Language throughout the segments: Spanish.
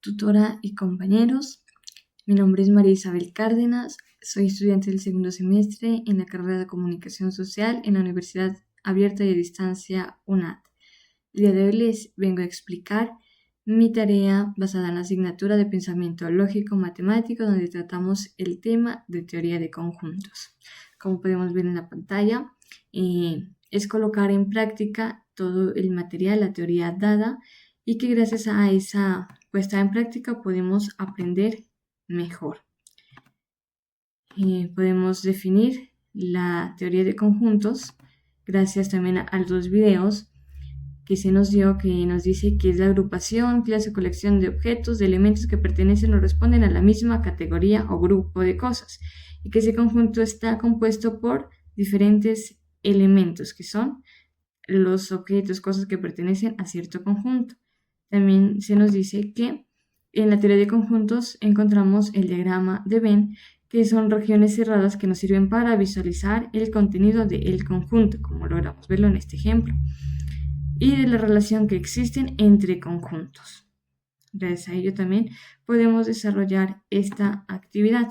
tutora y compañeros. Mi nombre es María Isabel Cárdenas, soy estudiante del segundo semestre en la carrera de Comunicación Social en la Universidad Abierta y a Distancia UNAD. El día de hoy les vengo a explicar mi tarea basada en la asignatura de Pensamiento Lógico Matemático, donde tratamos el tema de teoría de conjuntos. Como podemos ver en la pantalla, es colocar en práctica todo el material, la teoría dada, y que gracias a esa puesta en práctica podemos aprender mejor. Podemos definir la teoría de conjuntos gracias también a los dos videos que se nos dio, que nos dice que es la agrupación, clase o colección de objetos, de elementos que pertenecen o responden a la misma categoría o grupo de cosas, y que ese conjunto está compuesto por diferentes elementos, que son los objetos, cosas que pertenecen a cierto conjunto. También se nos dice que en la teoría de conjuntos encontramos el diagrama de Venn, que son regiones cerradas que nos sirven para visualizar el contenido del conjunto, como logramos verlo en este ejemplo, y de la relación que existen entre conjuntos. Gracias a ello también podemos desarrollar esta actividad.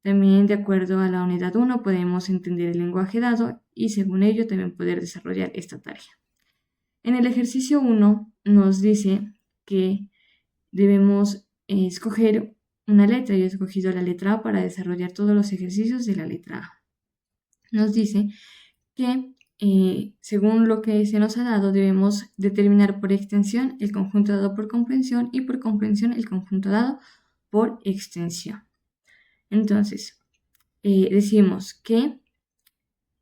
También, de acuerdo a la unidad 1, podemos entender el lenguaje dado y según ello también poder desarrollar esta tarea. En el ejercicio 1 nos dice que debemos escoger una letra. Yo he escogido la letra A para desarrollar todos los ejercicios de la letra A. Nos dice que según lo que se nos ha dado, debemos determinar por extensión el conjunto dado por comprensión y por comprensión el conjunto dado por extensión. Entonces, decimos que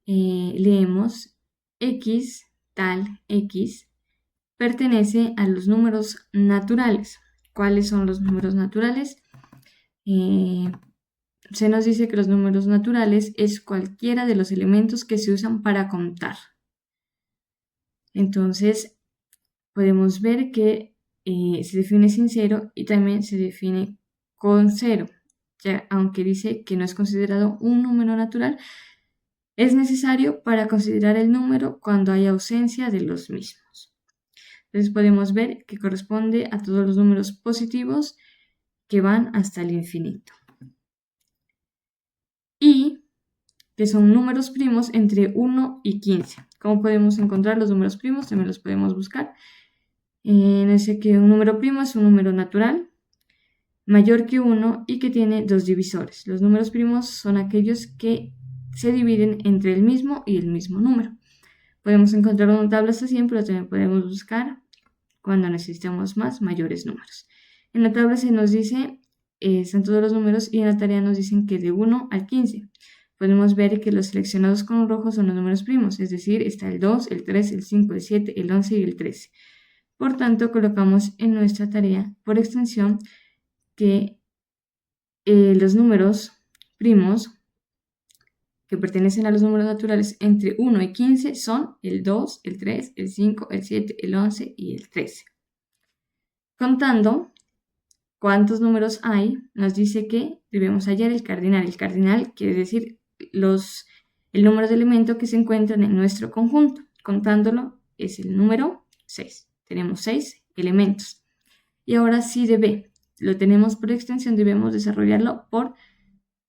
leemos X, tal X, pertenece a los números naturales. ¿Cuáles son los números naturales? Se nos dice que los números naturales es cualquiera de los elementos que se usan para contar. Entonces, podemos ver que se define sin cero y también se define con cero. Ya, aunque dice que no es considerado un número natural, es necesario para considerar el número cuando hay ausencia de los mismos. Entonces podemos ver que corresponde a todos los números positivos que van hasta el infinito. Y que son números primos entre 1 y 15. ¿Cómo podemos encontrar los números primos? También los podemos buscar. Dice que un número primo es un número natural mayor que 1 y que tiene dos divisores. Los números primos son aquellos que se dividen entre el mismo y el mismo número. Podemos encontrar una tabla hasta 100, pero también podemos buscar cuando necesitamos mayores números. En la tabla se nos dice, están todos los números y en la tarea nos dicen que de 1 al 15. Podemos ver que los seleccionados con rojo son los números primos, es decir, está el 2, el 3, el 5, el 7, el 11 y el 13. Por tanto, colocamos en nuestra tarea por extensión que los números primos que pertenecen a los números naturales entre 1 y 15 son el 2, el 3, el 5, el 7, el 11 y el 13. Contando cuántos números hay, nos dice que debemos hallar el cardinal. El cardinal quiere decir el número de elementos que se encuentran en nuestro conjunto. Contándolo es el número 6. Tenemos 6 elementos. Y ahora sí de B. Lo tenemos por extensión, debemos desarrollarlo por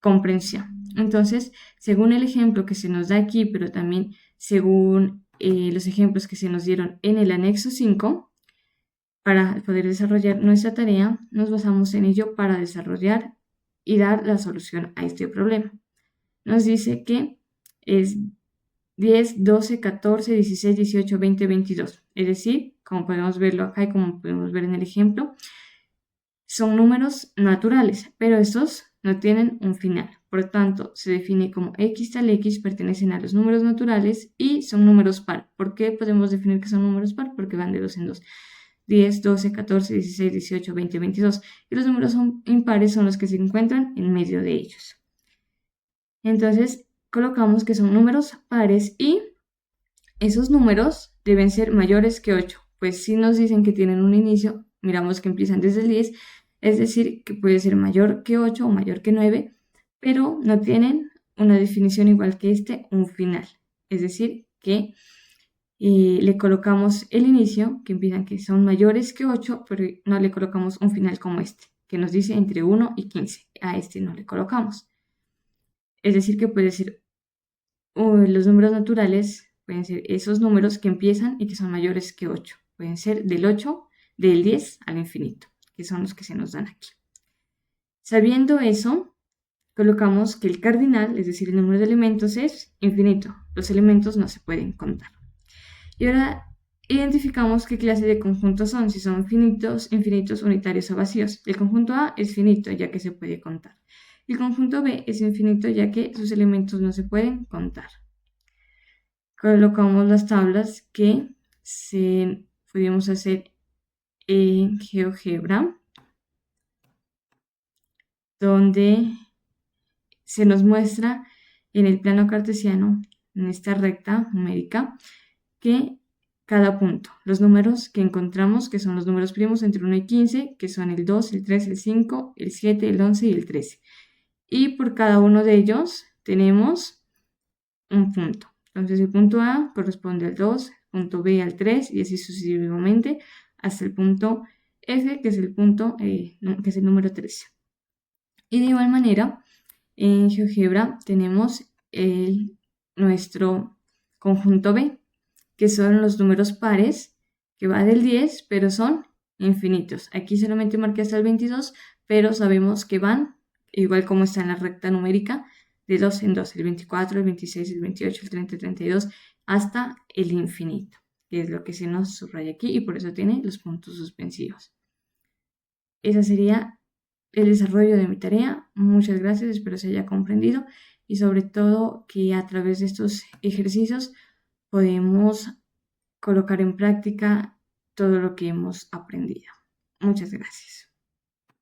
comprensión. Entonces, según el ejemplo que se nos da aquí, pero también según los ejemplos que se nos dieron en el anexo 5, para poder desarrollar nuestra tarea, nos basamos en ello para desarrollar y dar la solución a este problema. Nos dice que es 10, 12, 14, 16, 18, 20, 22. Es decir, como podemos verlo acá y como podemos ver en el ejemplo, son números naturales, pero estos no tienen un final. Por tanto, se define como X tal X pertenecen a los números naturales y son números par. ¿Por qué podemos definir que son números par? Porque van de 2 en 2. 10, 12, 14, 16, 18, 20, 22. Y los números impares son los que se encuentran en medio de ellos. Entonces, colocamos que son números pares y esos números deben ser mayores que 8. Pues si nos dicen que tienen un inicio, miramos que empiezan desde el 10, es decir, que puede ser mayor que 8 o mayor que 9, pero no tienen una definición igual que un final. Es decir, que le colocamos el inicio, que implican que son mayores que 8, pero no le colocamos un final como este, que nos dice entre 1 y 15. A este no le colocamos. Es decir, que puede ser los números naturales, pueden ser esos números que empiezan y que son mayores que 8. Pueden ser del 8, del 10 al infinito, que son los que se nos dan aquí. Sabiendo eso, colocamos que el cardinal, es decir, el número de elementos, es infinito. Los elementos no se pueden contar. Y ahora identificamos qué clase de conjuntos son, si son finitos, infinitos, unitarios o vacíos. El conjunto A es finito, ya que se puede contar. El conjunto B es infinito, ya que sus elementos no se pueden contar. Colocamos las tablas que pudimos hacer en GeoGebra, donde se nos muestra en el plano cartesiano, en esta recta numérica, que cada punto, los números que encontramos, que son los números primos entre 1 y 15, que son el 2, el 3, el 5, el 7, el 11 y el 13. Y por cada uno de ellos tenemos un punto. Entonces el punto A corresponde al 2, el punto B al 3 y así sucesivamente hasta el punto F, que es el punto, que es el número 13. Y de igual manera, en GeoGebra tenemos nuestro conjunto B, que son los números pares, que va del 10, pero son infinitos. Aquí solamente marqué hasta el 22, pero sabemos que van, igual como está en la recta numérica, de 2 en 2, el 24, el 26, el 28, el 30, el 32, hasta el infinito, que es lo que se nos subraya aquí y por eso tiene los puntos suspensivos. Ese sería el desarrollo de mi tarea. Muchas gracias, espero se haya comprendido y sobre todo que a través de estos ejercicios podemos colocar en práctica todo lo que hemos aprendido. Muchas gracias.